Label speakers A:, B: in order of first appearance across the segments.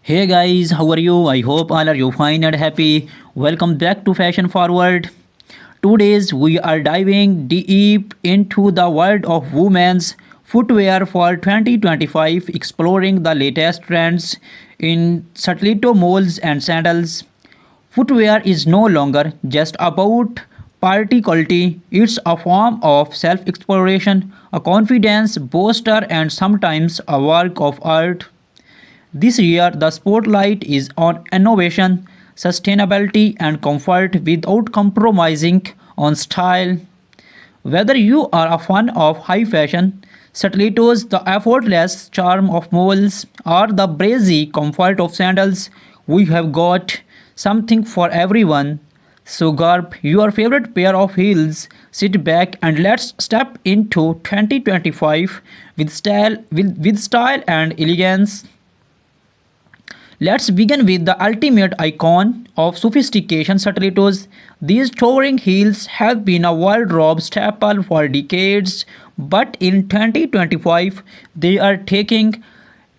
A: Hey guys, how are you? I hope all are you fine and happy. Welcome back to Fashion Forward. Today's we are diving deep into the world of women's footwear for 2025, exploring the latest trends in stiletto molds and sandals. Footwear is no longer just about party quality, it's a form of self exploration, a confidence booster, and sometimes a work of art. This year, the spotlight is on innovation, sustainability, and comfort without compromising on style. Whether you are a fan of high fashion, stilettos, the effortless charm of moles, or the breezy comfort of sandals, we have got something for everyone. So grab your favorite pair of heels, sit back and let's step into 2025 with style and elegance. Let's begin with the ultimate icon of sophistication stilettos. These towering heels have been a wardrobe staple for decades, but in 2025 they are taking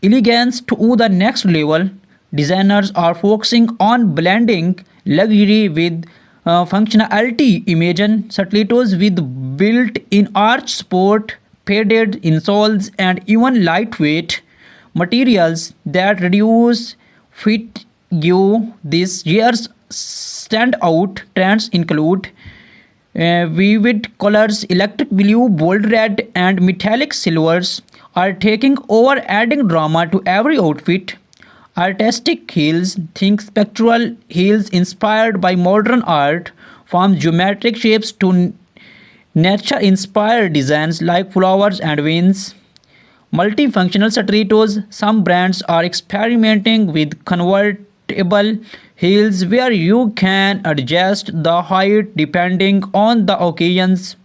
A: elegance to the next level. Designers are focusing on blending luxury with functionality. Imagine stilettos with built-in arch support, padded insoles, and even lightweight materials that reduce fatigue. This year's standout trends include vivid colors, electric blue, bold red, and metallic silvers are taking over, adding drama to every outfit. Artistic heels, think spectral heels inspired by modern art, from geometric shapes to nature inspired designs like flowers and winds. Multifunctional stilettos. Some brands are experimenting with convertible heels where you can adjust the height depending on the occasions.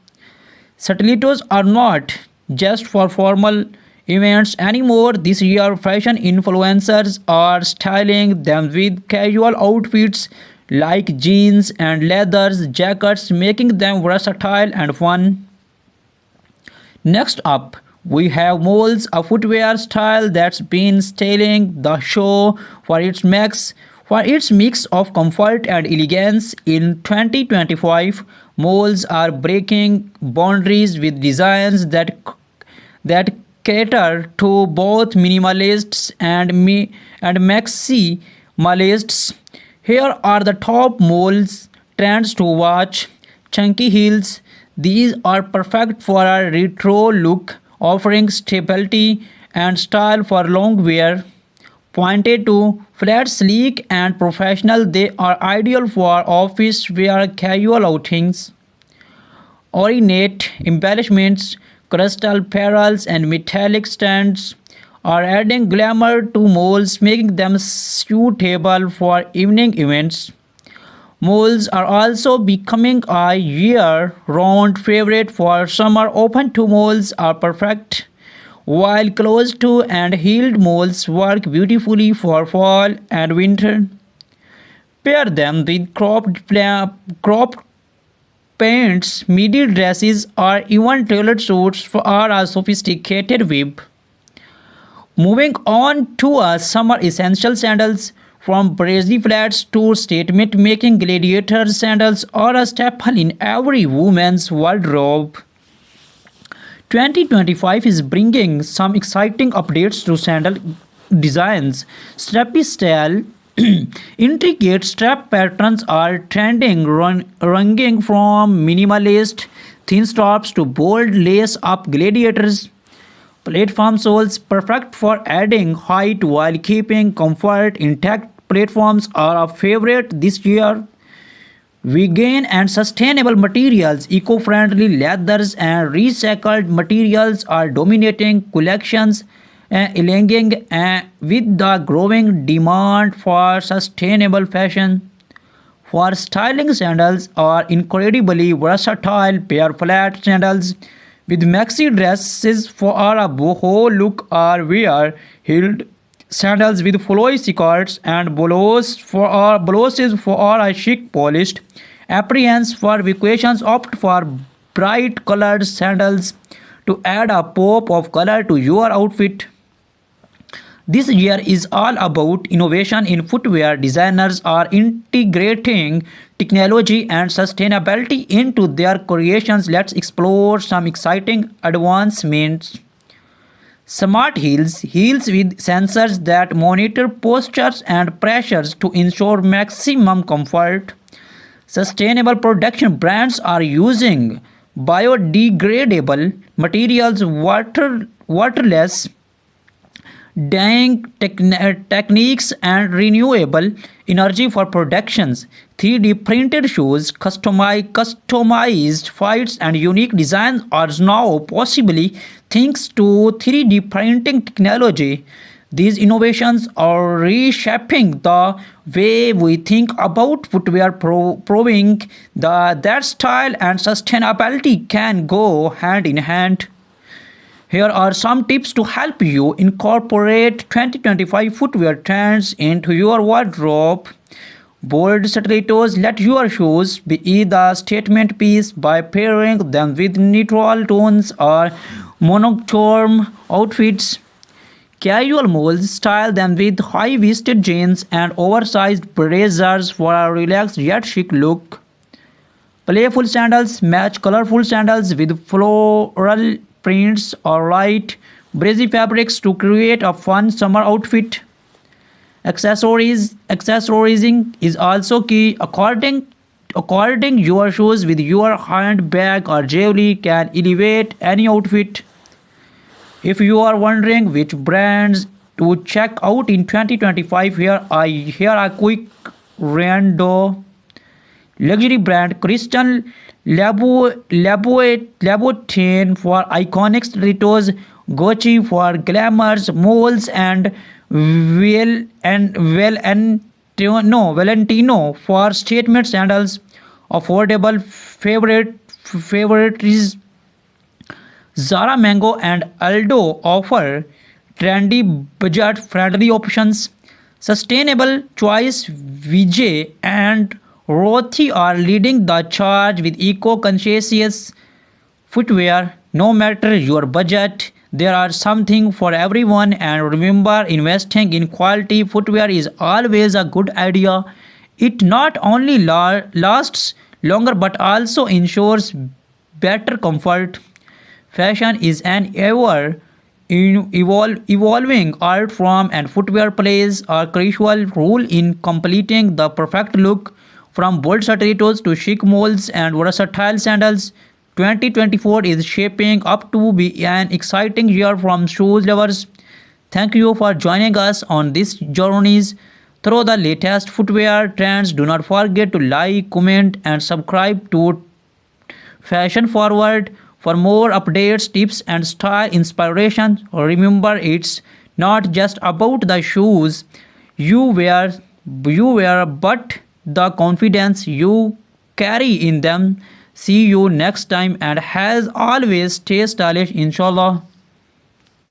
A: Stilettos are not just for formal events anymore. This year, fashion influencers are styling them with casual outfits like jeans and leather jackets, making them versatile and fun. Next up, we have Moles, a footwear style that's been stealing the show for its mix of comfort and elegance. In 2025, Moles are breaking boundaries with designs that cater to both minimalists and maximalists. Here are the top moles trends to watch. Chunky heels. These are perfect for a retro look, offering stability and style for long wear. Pointed to flat, sleek, and professional, they are ideal for office wear, casual outings. Ornate embellishments, crystal pearls, and metallic stands are adding glamour to moles, making them suitable for evening events. Moles are also becoming a year-round favorite for summer. Open-toe moles are perfect, while closed-toe and heeled moles work beautifully for fall and winter. Pair them with cropped pants, midi dresses, or even tailored suits for a sophisticated whip. Moving on to our summer essential sandals, from breezy flats to statement making, gladiator sandals are a staple in every woman's wardrobe. 2025 is bringing some exciting updates to sandal designs. Strappy style, intricate strap patterns are trending, ranging from minimalist thin straps to bold lace-up gladiators. Platform soles perfect for adding height while keeping comfort intact. Platforms are a favorite this year. Vegan and sustainable materials, eco-friendly leathers and recycled materials are dominating collections, aligning with the growing demand for sustainable fashion. For styling, sandals are incredibly versatile. Pair flat sandals with maxi dresses for a boho look or wear heeled sandals with flowy skirts and blouses for a chic polished appearance. For vacations, opt for bright colored sandals to add a pop of color to your outfit. This year is all about innovation in footwear. Designers are integrating technology and sustainability into their creations. Let's explore some exciting advancements. Smart heels with sensors that monitor postures and pressures to ensure maximum comfort. Sustainable production brands are using biodegradable materials, waterless dyeing techniques, and renewable energy for productions. 3D printed shoes, customized fits, and unique designs are now possible thanks to 3D printing technology. These innovations are reshaping the way we think about footwear, proving that style and sustainability can go hand in hand. Here are some tips to help you incorporate 2025 footwear trends into your wardrobe. Bold stilettos: let your shoes be the statement piece by pairing them with neutral tones or monochrome outfits. Casual moles: style them with high-waisted jeans and oversized blazers for a relaxed yet chic look. Playful sandals: match colorful sandals with floral prints or light, breezy fabrics to create a fun summer outfit. Accessorizing is also key. According your shoes with your handbag or jewelry can elevate any outfit. If you are wondering which brands to check out in 2025, here are quick rando. Luxury brand Christian Louboutin for iconic stilettos, Gucci for glamours, moles, and Valentino for statement sandals. Affordable favorites Zara, Mango, and Aldo offer trendy, budget-friendly options. Sustainable choice Vijay and Rothi are leading the charge with eco-conscious footwear. No matter your budget, there are something for everyone. And remember, investing in quality footwear is always a good idea. It not only lasts longer but also ensures better comfort. Fashion is an evolving art form, and footwear plays a crucial role in completing the perfect look. From bold stilettos to chic molds and versatile sandals, 2024 is shaping up to be an exciting year from shoes lovers. Thank you for joining us on this journeys through the latest footwear trends. Do not forget to like, comment, and subscribe to Fashion Forward for more updates, tips, and style inspiration. Remember, it's not just about the shoes you wear, but the confidence you carry in them. See you next time, and as always, stay stylish, inshallah.